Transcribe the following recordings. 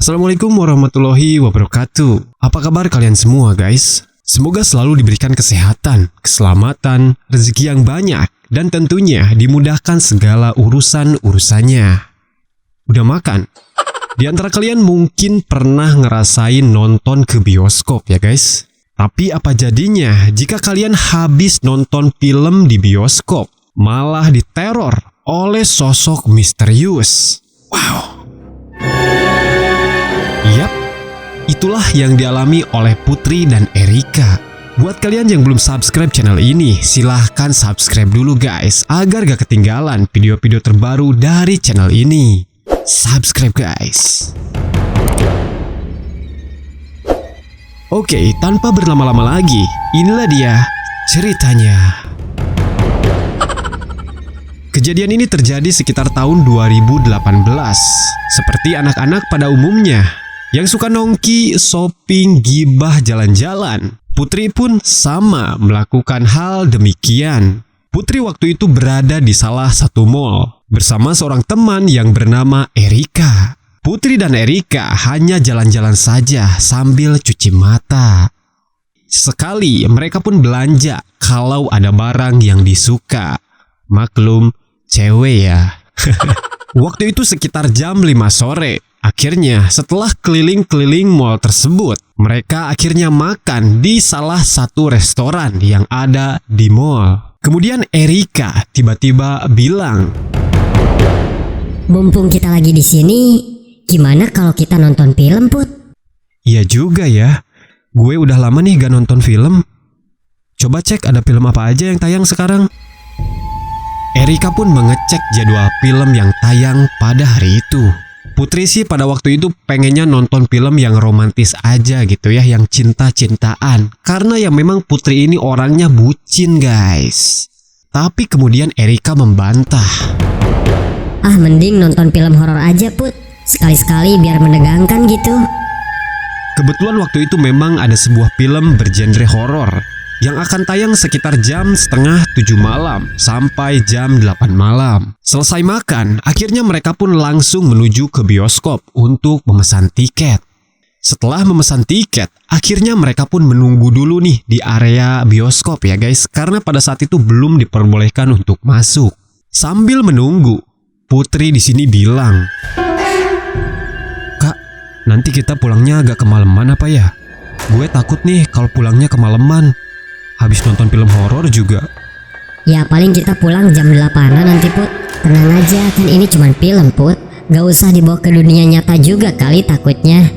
Assalamualaikum warahmatullahi wabarakatuh. Apa kabar kalian semua guys? Semoga selalu diberikan kesehatan, keselamatan, rezeki yang banyak, dan tentunya dimudahkan segala urusan-urusannya. Udah makan? Di antara kalian mungkin pernah ngerasain nonton ke bioskop ya guys. Tapi apa jadinya jika kalian habis nonton film di bioskop malah diteror oleh sosok misterius? Wow. Yap, itulah yang dialami oleh Putri dan Erika. Buat kalian yang belum subscribe channel ini, silahkan subscribe dulu guys, agar gak ketinggalan video-video terbaru dari channel ini. Subscribe guys. Oke, tanpa berlama-lama lagi, inilah dia ceritanya. Kejadian ini terjadi sekitar tahun 2018. Seperti anak-anak pada umumnya yang suka nongki, shopping, gibah, jalan-jalan, Putri pun sama melakukan hal demikian. Putri waktu itu berada di salah satu mall bersama seorang teman yang bernama Erika. Putri dan Erika hanya jalan-jalan saja sambil cuci mata. Sekali mereka pun belanja kalau ada barang yang disuka. Maklum, cewek ya. Waktu itu sekitar jam 5 sore. Akhirnya setelah keliling-keliling mall tersebut, mereka akhirnya makan di salah satu restoran yang ada di mall. Kemudian Erika tiba-tiba bilang, "Mumpung kita lagi di sini, gimana kalau kita nonton film, Put?" "Iya juga ya, gue udah lama nih gak nonton film. Coba cek ada film apa aja yang tayang sekarang." Erika pun mengecek jadwal film yang tayang pada hari itu. Putri sih pada waktu itu pengennya nonton film yang romantis aja gitu ya, yang cinta-cintaan. Karena ya memang Putri ini orangnya bucin guys. Tapi kemudian Erika membantah. "Ah, mending nonton film horor aja, Put. Sekali-sekali biar menegangkan gitu." Kebetulan waktu itu memang ada sebuah film bergenre horor yang akan tayang sekitar jam setengah 7 malam sampai jam 8 malam. Selesai makan, akhirnya mereka pun langsung menuju ke bioskop untuk memesan tiket. Setelah memesan tiket, akhirnya mereka pun menunggu dulu nih di area bioskop ya guys, karena pada saat itu belum diperbolehkan untuk masuk. Sambil menunggu, Putri di sini bilang, "Kak, nanti kita pulangnya agak kemalaman apa ya? Gue takut nih kalau pulangnya kemalaman. Habis nonton film horor juga." "Ya paling kita pulang jam 8-an nanti, Put. Tenang aja, kan ini cuma film, Put. Gak usah dibawa ke dunia nyata juga kali takutnya."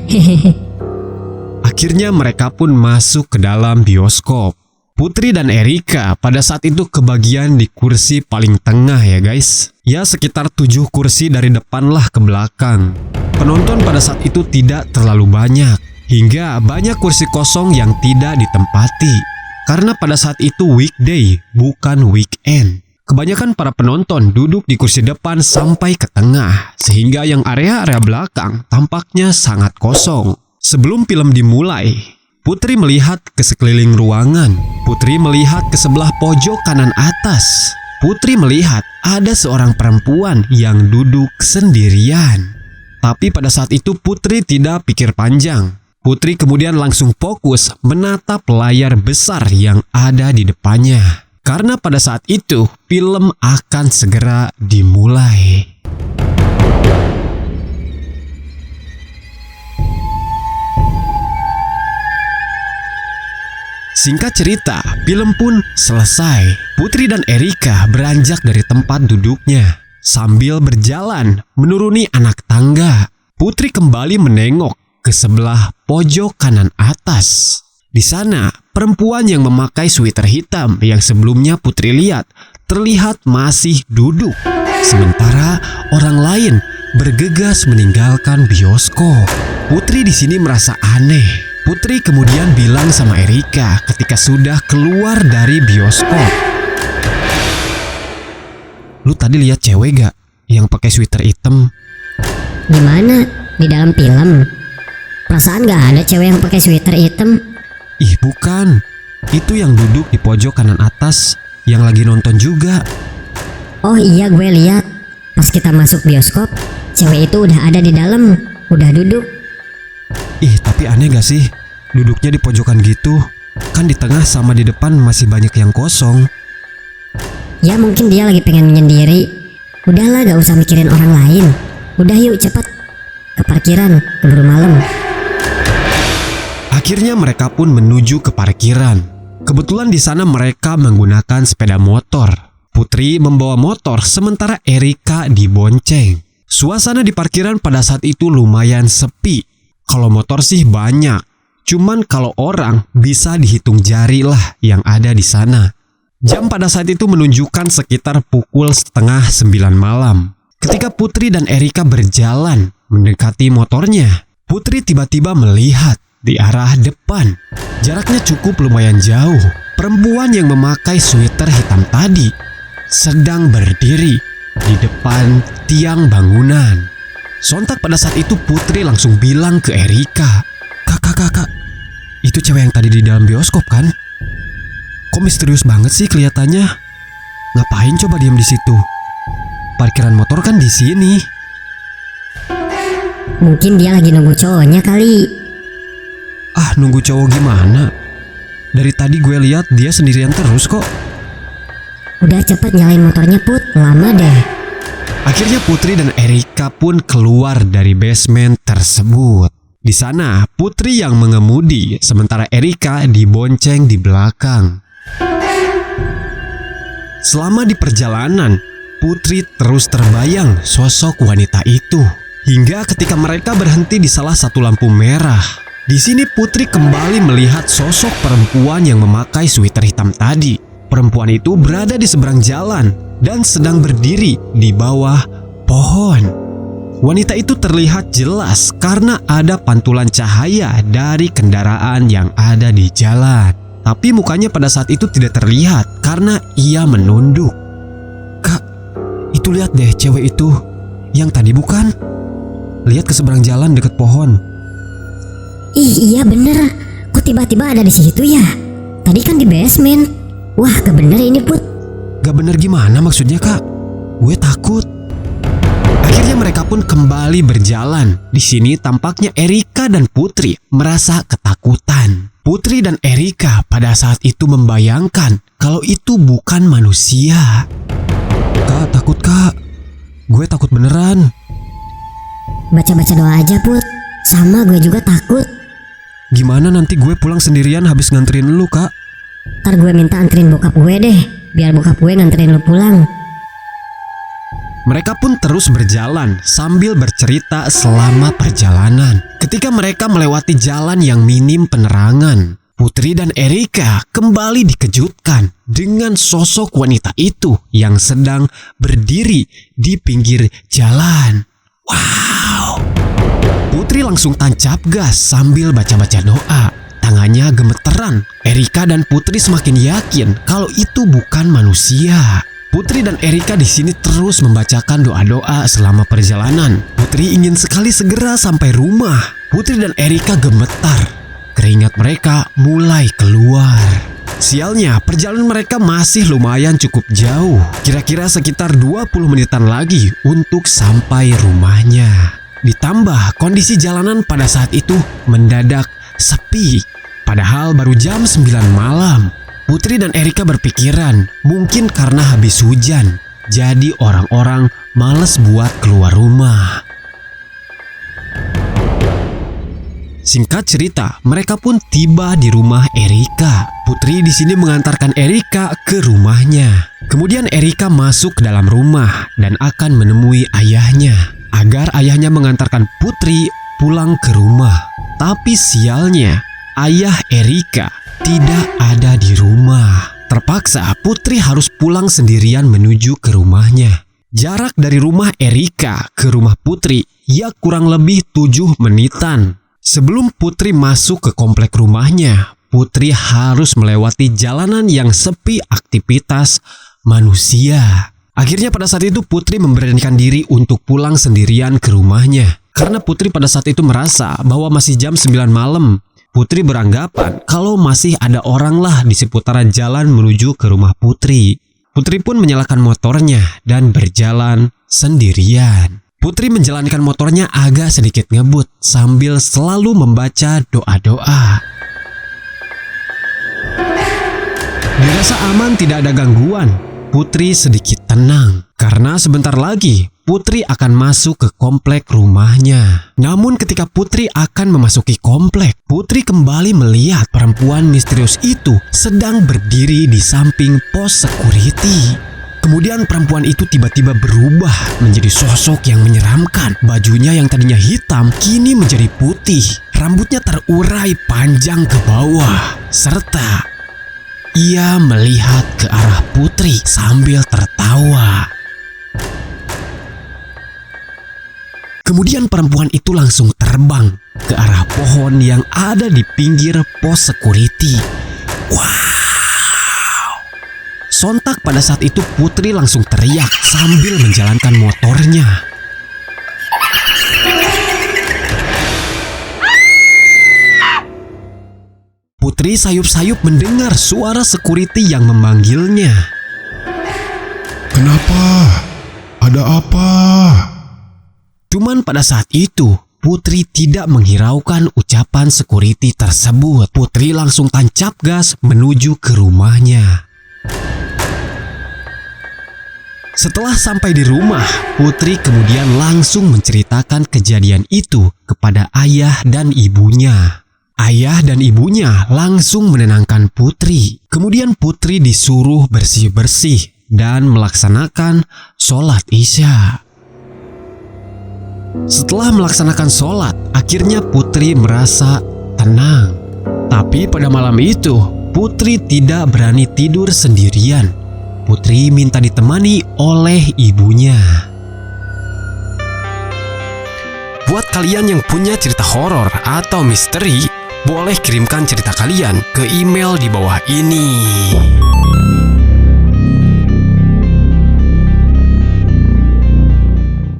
Akhirnya mereka pun masuk ke dalam bioskop. Putri dan Erika pada saat itu kebagian di kursi paling tengah ya guys. Ya sekitar 7 kursi dari depan lah ke belakang. Penonton pada saat itu tidak terlalu banyak, hingga banyak kursi kosong yang tidak ditempati. Karena pada saat itu weekday, bukan weekend. Kebanyakan para penonton duduk di kursi depan sampai ke tengah, sehingga yang area-area belakang tampaknya sangat kosong. Sebelum film dimulai, Putri melihat ke sekeliling ruangan. Putri melihat ke sebelah pojok kanan atas. Putri melihat ada seorang perempuan yang duduk sendirian. Tapi pada saat itu Putri tidak pikir panjang. Putri kemudian langsung fokus menatap layar besar yang ada di depannya. Karena pada saat itu film akan segera dimulai. Singkat cerita, film pun selesai. Putri dan Erika beranjak dari tempat duduknya. Sambil berjalan menuruni anak tangga, Putri kembali menengok ke sebelah pojok kanan atas. Di sana, perempuan yang memakai sweater hitam yang sebelumnya Putri lihat terlihat masih duduk. Sementara orang lain bergegas meninggalkan bioskop. Putri di sini merasa aneh. Putri kemudian bilang sama Erika ketika sudah keluar dari bioskop, "Lu tadi lihat cewek gak yang pakai sweater hitam?" "Gimana? Di dalam film? Perasaan gak ada cewek yang pakai sweater hitam." "Ih bukan, itu yang duduk di pojok kanan atas yang lagi nonton juga." "Oh iya, gue lihat. Pas kita masuk bioskop, cewek itu udah ada di dalam, udah duduk. Tapi aneh gak sih? Duduknya di pojokan gitu. Kan di tengah sama di depan masih banyak yang kosong. Ya mungkin dia lagi pengen menyendiri. Udahlah, gak usah mikirin orang lain. Udah yuk cepet ke parkiran, keburu malam. Akhirnya mereka pun menuju ke parkiran. Kebetulan di sana mereka menggunakan sepeda motor. Putri membawa motor sementara Erika dibonceng. Suasana di parkiran pada saat itu lumayan sepi. Kalau motor sih banyak. Cuman kalau orang bisa dihitung jari lah yang ada di sana. Jam pada saat itu menunjukkan sekitar pukul 8:30 malam. Ketika Putri dan Erika berjalan mendekati motornya, Putri tiba-tiba melihat di arah depan. Jaraknya cukup lumayan jauh. Perempuan yang memakai sweater hitam tadi sedang berdiri di depan tiang bangunan. Sontak pada saat itu Putri langsung bilang ke Erika, Kakak, itu cewek yang tadi di dalam bioskop kan? Kok misterius banget sih kelihatannya? Ngapain coba diam di situ? Parkiran motor kan di sini." Mungkin dia lagi nunggu cowoknya kali. Ah, nunggu cowok gimana? Dari tadi gue lihat dia sendirian terus kok. Udah cepet nyalain motornya Put, lama deh. Akhirnya Putri dan Erika pun keluar dari basement tersebut. Di sana Putri yang mengemudi, sementara Erika dibonceng di belakang. Selama di perjalanan, Putri terus terbayang sosok wanita itu. Hingga ketika mereka berhenti di salah satu lampu merah. Di sini Putri kembali melihat sosok perempuan yang memakai sweater hitam tadi. Perempuan itu berada di seberang jalan dan sedang berdiri di bawah pohon. Wanita itu terlihat jelas karena ada pantulan cahaya dari kendaraan yang ada di jalan. Tapi mukanya pada saat itu tidak terlihat karena ia menunduk. Kak, itu lihat deh cewek itu. Yang tadi bukan? Lihat ke seberang jalan dekat pohon. Ih, iya bener. Kok tiba-tiba ada di situ ya? Tadi kan di basement. Wah, gak bener ini Put. Gak bener gimana maksudnya kak? Gue takut. Akhirnya mereka pun kembali berjalan. Di sini tampaknya Erika dan Putri merasa ketakutan. Putri dan Erika pada saat itu membayangkan kalau itu bukan manusia. Kak, takut kak. Gue takut beneran. Baca-baca doa aja Put. Sama gue juga takut. Gimana nanti gue pulang sendirian habis nganterin lu kak? Ntar gue minta anterin bokap gue deh. Biar bokap gue nganterin lu pulang. Mereka pun terus berjalan sambil bercerita selama perjalanan. Ketika mereka melewati jalan yang minim penerangan, Putri dan Erika kembali dikejutkan dengan sosok wanita itu yang sedang berdiri di pinggir jalan. Wow! Putri langsung tancap gas sambil baca-baca doa. Tangannya gemeteran. Erika dan Putri semakin yakin kalau itu bukan manusia. Putri dan Erika di sini terus membacakan doa-doa selama perjalanan. Putri ingin sekali segera sampai rumah. Putri dan Erika gemetar. Keringat mereka mulai keluar. Sialnya, perjalanan mereka masih lumayan cukup jauh. Kira-kira sekitar 20 menitan lagi untuk sampai rumahnya. Ditambah kondisi jalanan pada saat itu mendadak sepi. Padahal baru jam 9 malam. Putri dan Erika berpikiran mungkin karena habis hujan, jadi orang-orang malas buat keluar rumah. Singkat cerita, mereka pun tiba di rumah Erika. Putri di sini mengantarkan Erika ke rumahnya. Kemudian Erika masuk ke dalam rumah dan akan menemui ayahnya agar ayahnya mengantarkan Putri pulang ke rumah. Tapi sialnya, ayah Erika tidak ada di rumah. Terpaksa Putri harus pulang sendirian menuju ke rumahnya. Jarak dari rumah Erika ke rumah Putri ya kurang lebih 7 menitan. Sebelum Putri masuk ke komplek rumahnya, Putri harus melewati jalanan yang sepi aktivitas manusia. Akhirnya pada saat itu Putri memberanikan diri untuk pulang sendirian ke rumahnya. Karena Putri pada saat itu merasa bahwa masih jam 9 malam. Putri beranggapan kalau masih ada orang lah di seputaran jalan menuju ke rumah Putri. Putri pun menyalakan motornya dan berjalan sendirian. Putri menjalankan motornya agak sedikit ngebut sambil selalu membaca doa-doa. Dirasa aman, tidak ada gangguan. Putri sedikit tenang karena sebentar lagi Putri akan masuk ke komplek rumahnya. Namun ketika Putri akan memasuki komplek, Putri kembali melihat perempuan misterius itu sedang berdiri di samping pos security. Kemudian perempuan itu tiba-tiba berubah menjadi sosok yang menyeramkan. Bajunya yang tadinya hitam kini menjadi putih. Rambutnya terurai panjang ke bawah. Serta ia melihat ke arah Putri sambil tertawa. Kemudian perempuan itu langsung terbang ke arah pohon yang ada di pinggir pos security. Wow! Sontak pada saat itu Putri langsung teriak sambil menjalankan motornya. Putri sayup-sayup mendengar suara security yang memanggilnya. Kenapa? Ada apa? Cuman pada saat itu Putri tidak menghiraukan ucapan security tersebut. Putri langsung tancap gas menuju ke rumahnya. Setelah sampai di rumah, Putri kemudian langsung menceritakan kejadian itu kepada ayah dan ibunya. Ayah dan ibunya langsung menenangkan Putri. Kemudian Putri disuruh bersih-bersih dan melaksanakan sholat Isya. Setelah melaksanakan sholat, akhirnya Putri merasa tenang. Tapi pada malam itu, Putri tidak berani tidur sendirian. Putri minta ditemani oleh ibunya. Buat kalian yang punya cerita horor atau misteri, boleh kirimkan cerita kalian ke email di bawah ini.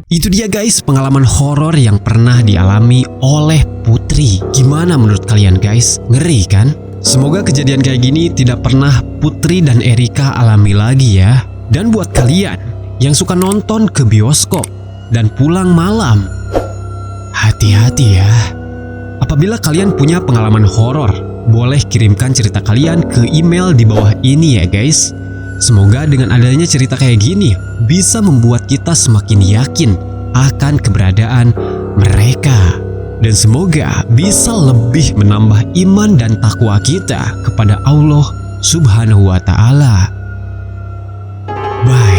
Itu dia guys, pengalaman horor yang pernah dialami oleh Putri. Gimana menurut kalian guys? Ngeri kan? Semoga kejadian kayak gini tidak pernah Putri dan Erika alami lagi ya. Dan buat kalian yang suka nonton ke bioskop dan pulang malam, hati-hati ya. Apabila kalian punya pengalaman horor, boleh kirimkan cerita kalian ke email di bawah ini ya guys. Semoga dengan adanya cerita kayak gini bisa membuat kita semakin yakin akan keberadaan mereka. Dan semoga bisa lebih menambah iman dan takwa kita kepada Allah Subhanahu wa Ta'ala. Bye.